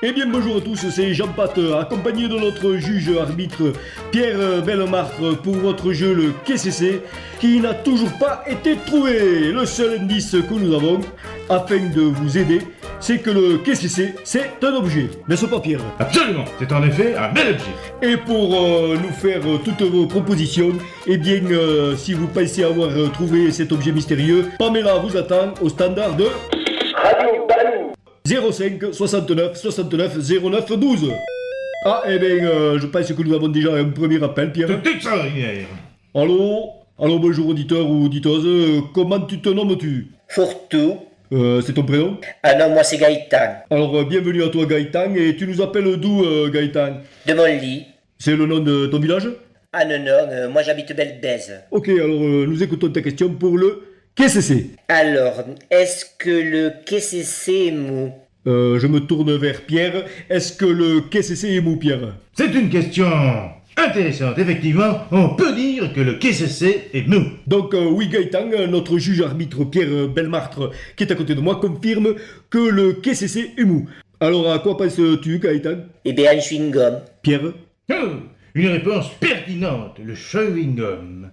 Eh bien bonjour à tous, c'est Jean-Pat, accompagné de notre juge arbitre Pierre Bellemartre pour votre jeu le KCC, qui n'a toujours pas été trouvé. Le seul indice que nous avons, afin de vous aider, c'est que le KCC, c'est un objet, n'est-ce pas Pierre? Absolument, c'est en effet un bel objet. Et pour nous faire toutes vos propositions, eh bien, si vous pensez avoir trouvé cet objet mystérieux, Pamela vous attend au standard de Radio Balou 05 69 69 09 12. Ah, eh bien, je pense que nous avons déjà un premier appel, Pierre. C'est extraordinaire. Allô? Allô, bonjour auditeur ou auditeuse, comment tu te nommes-tu? Fourtou. C'est ton prénom? Ah non, moi c'est Gaëtan. Alors, bienvenue à toi Gaëtan, et tu nous appelles d'où Gaëtan? De mon lit. C'est le nom de ton village? Ah non, moi j'habite Belle-Bèze. Ok, alors nous écoutons ta question pour le KCC. Alors, est-ce que le KCC est mou? Je me tourne vers Pierre. Est-ce que le KCC est mou, Pierre? C'est une question intéressante. Effectivement, on peut dire que le KCC est mou. Donc oui Gaëtan, notre juge arbitre Pierre Bellemartre, qui est à côté de moi, confirme que le KCC est mou. Alors à quoi penses-tu Gaëtan? Eh bien, un chewing-gum. Pierre? Oh, une réponse pertinente, le chewing-gum.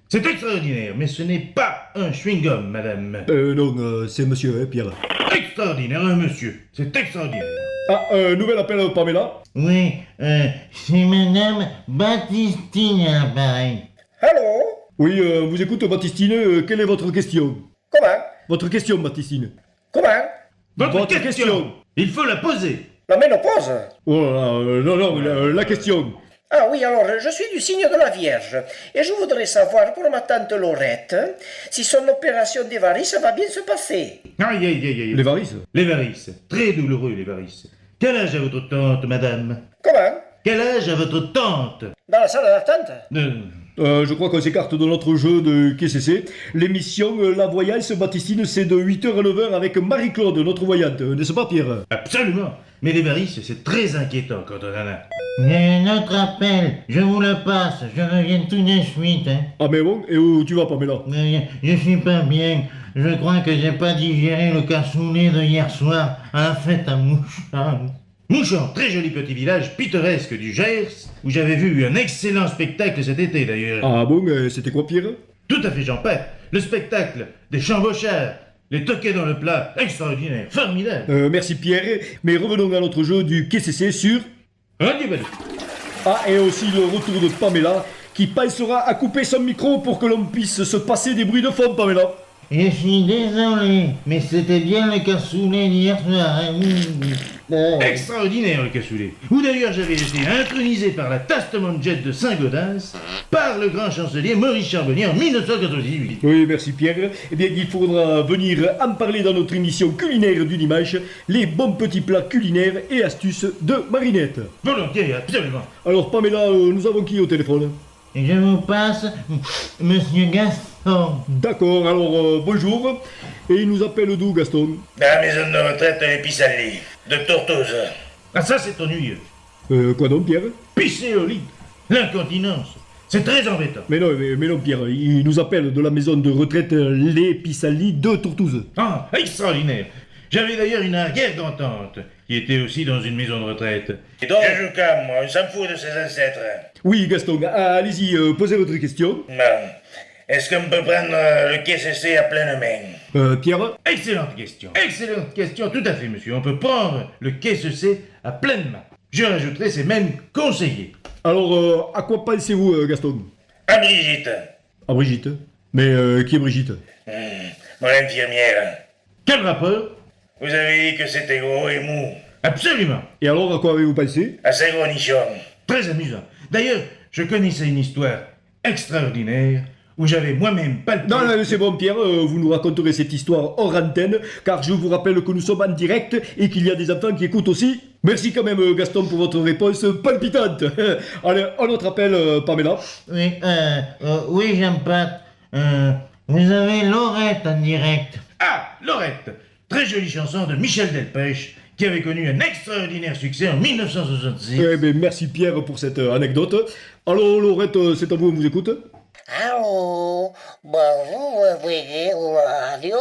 C'est extraordinaire, mais ce n'est pas un chewing-gum, madame. Non, c'est monsieur, hein, Pierre. Extraordinaire, hein, monsieur. C'est extraordinaire. Ah, nouvel appel Pamela. Oui, c'est Madame Baptistine à l'appareil. Allô? Oui, vous écoute Baptistine, quelle est votre question? Comment? Votre question Baptistine. Comment? Votre Votre question. Il faut la poser. La ménopause? Oh là là, non, la question. Ah oui, alors, je suis du signe de la Vierge, et je voudrais savoir pour ma tante Laurette si son opération des varices va bien se passer. Aïe, aïe, aïe, aïe. Les varices? Les varices. Très douloureux, les varices. Quel âge a votre tante, madame? Comment? Quel âge a votre tante? Dans la salle d'attente? Je crois qu'on s'écarte de notre jeu de KCC. L'émission La Voyance Baptistine, c'est de 8h à 9h avec Marie-Claude, notre voyante, n'est-ce pas Pierre? Absolument. Mais les varices, c'est très inquiétant quand on en a. Il y a un autre appel, je vous le passe, je reviens tout de suite. Hein. Ah mais bon, et où tu vas Pamela? Je suis pas bien, je crois que j'ai pas digéré le cassoulet de hier soir à la fête à Mouchard. Mouchon, très joli petit village pittoresque du Gers, où j'avais vu un excellent spectacle cet été d'ailleurs. Ah bon, c'était quoi Pierre? Tout à fait Jean-Pat. Le spectacle des chambauchards, les toquets dans le plat, extraordinaire, formidable. Merci Pierre, mais revenons à notre jeu du KCC sur... Radio Balou. Ah, et aussi le retour de Pamela, qui pensera à couper son micro pour que l'on puisse se passer des bruits de fond, Pamela. Je suis désolé, mais c'était bien le cassoulet d'hier soir. Hein. Extraordinaire le cassoulet. Où d'ailleurs j'avais été intronisé par la Tastement Jet de Saint-Gaudens par le grand chancelier Maurice Charbonnier en 1998. Oui, merci Pierre. Eh bien, il faudra venir en parler dans notre émission culinaire du dimanche, les bons petits plats culinaires et astuces de Marinette. Volontiers, absolument. Alors Pamela, nous avons qui au téléphone? Et je vous passe Monsieur Gaston. D'accord, alors bonjour. Et il nous appelle d'où Gaston? Dans la maison de retraite de Pissalli, de Tortosa. Ah ça c'est ennuyeux. Quoi donc Pierre? Pisser au lit, l'incontinence, c'est très embêtant. Mais non Pierre, il nous appelle de la maison de retraite Les Pissalli de Tortouse. Ah, extraordinaire. J'avais d'ailleurs une arrière-grand-tante qui était aussi dans une maison de retraite. Et donc, je joue calme, moi, on s'en fout de ses ancêtres. Oui Gaston, allez-y, posez votre question. Bon. Est-ce qu'on peut prendre le KCC à pleine main? Pierre? Excellente question, tout à fait monsieur. On peut prendre le KCC à pleine main. Je rajouterai, c'est même conseillé. Alors, à quoi pensez-vous Gaston? À Brigitte. À Brigitte. Mais qui est Brigitte? Mon infirmière. Quel rapport? Vous avez dit que c'était gros et mou. Absolument. Et alors, à quoi avez-vous pensé? À ses gros nichons. Très amusant. D'ailleurs, je connaissais une histoire extraordinaire où j'avais moi-même palpé... Non, c'est bon Pierre, vous nous raconterez cette histoire hors antenne, car je vous rappelle que nous sommes en direct et qu'il y a des enfants qui écoutent aussi. Merci quand même Gaston pour votre réponse palpitante. Allez, un autre appel, Pamela. Oui, oui, Jean-Pat. Vous avez Laurette en direct. Ah, Laurette. Très jolie chanson de Michel Delpech, qui avait connu un extraordinaire succès en 1966. Eh bien, merci Pierre pour cette anecdote. Alors Laurette, c'est à vous, on vous écoute. Allô, bonjour, Brigitte, radio.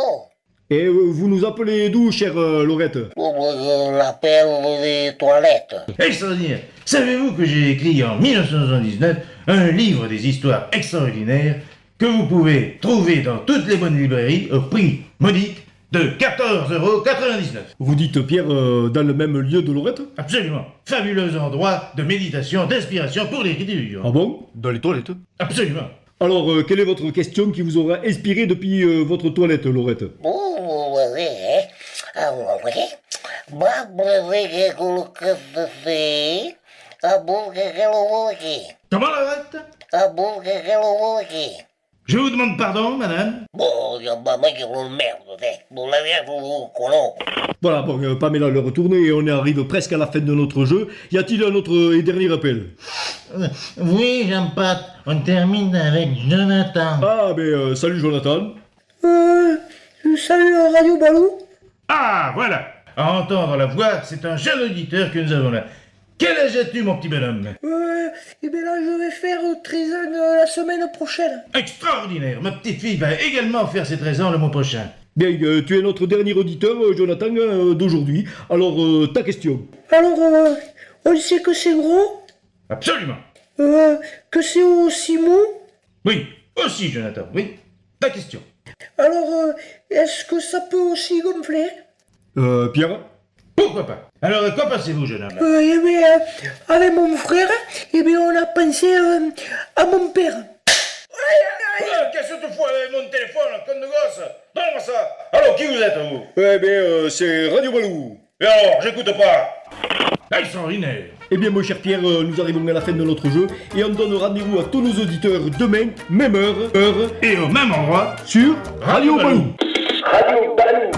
Et vous nous appelez d'où, chère Laurette? Je l'appelle les toilettes. Extraordinaire. Savez-vous que j'ai écrit en 1979 un livre des histoires extraordinaires que vous pouvez trouver dans toutes les bonnes librairies au prix modique de 14,99 €. Vous dites, Pierre, dans le même lieu de Laurette? Absolument. Fabuleux endroit de méditation, d'inspiration pour l'écriture. Ah bon? Dans les toilettes. Absolument. Alors, quelle est votre question qui vous aura inspiré depuis votre toilette, Laurette? Comment l'arrête? Je vous demande pardon, madame. Voilà, bon, Pamela le retourne et on arrive presque à la fin de notre jeu. Y a-t-il un autre et dernier appel? Oui, Jean-Pat, on termine avec Jonathan. Ah, ben, salut Jonathan. Salut Radio Balou. Ah, voilà. À entendre la voix, c'est un jeune auditeur que nous avons là. Quel âge as-tu, mon petit bonhomme? Eh bien là, je vais faire 13 ans la semaine prochaine. Extraordinaire. Ma petite fille va également faire ses 13 ans le mois prochain. Bien, tu es notre dernier auditeur, Jonathan, d'aujourd'hui. Alors, ta question. Alors, on sait que c'est gros, Absolument. que c'est aussi mou. Oui, aussi, Jonathan, oui. Ta question. Alors, est-ce que ça peut aussi gonfler? Pierre? Pourquoi pas? Alors, qu'en pensez-vous, jeune homme? Eh bien, avec mon frère, eh bien, on a pensé à mon père. Qu'est-ce que tu fous avec mon téléphone, con de gosse? Donne-moi ça. Alors, qui vous êtes, vous? Eh bien, c'est Radio Balou. Et alors, j'écoute pas. Extraordinaire. Eh bien, mon cher Pierre, nous arrivons à la fin de notre jeu et on donne rendez-vous à tous nos auditeurs demain, même heure, Et au même endroit, sur Radio Balou. Radio Balou.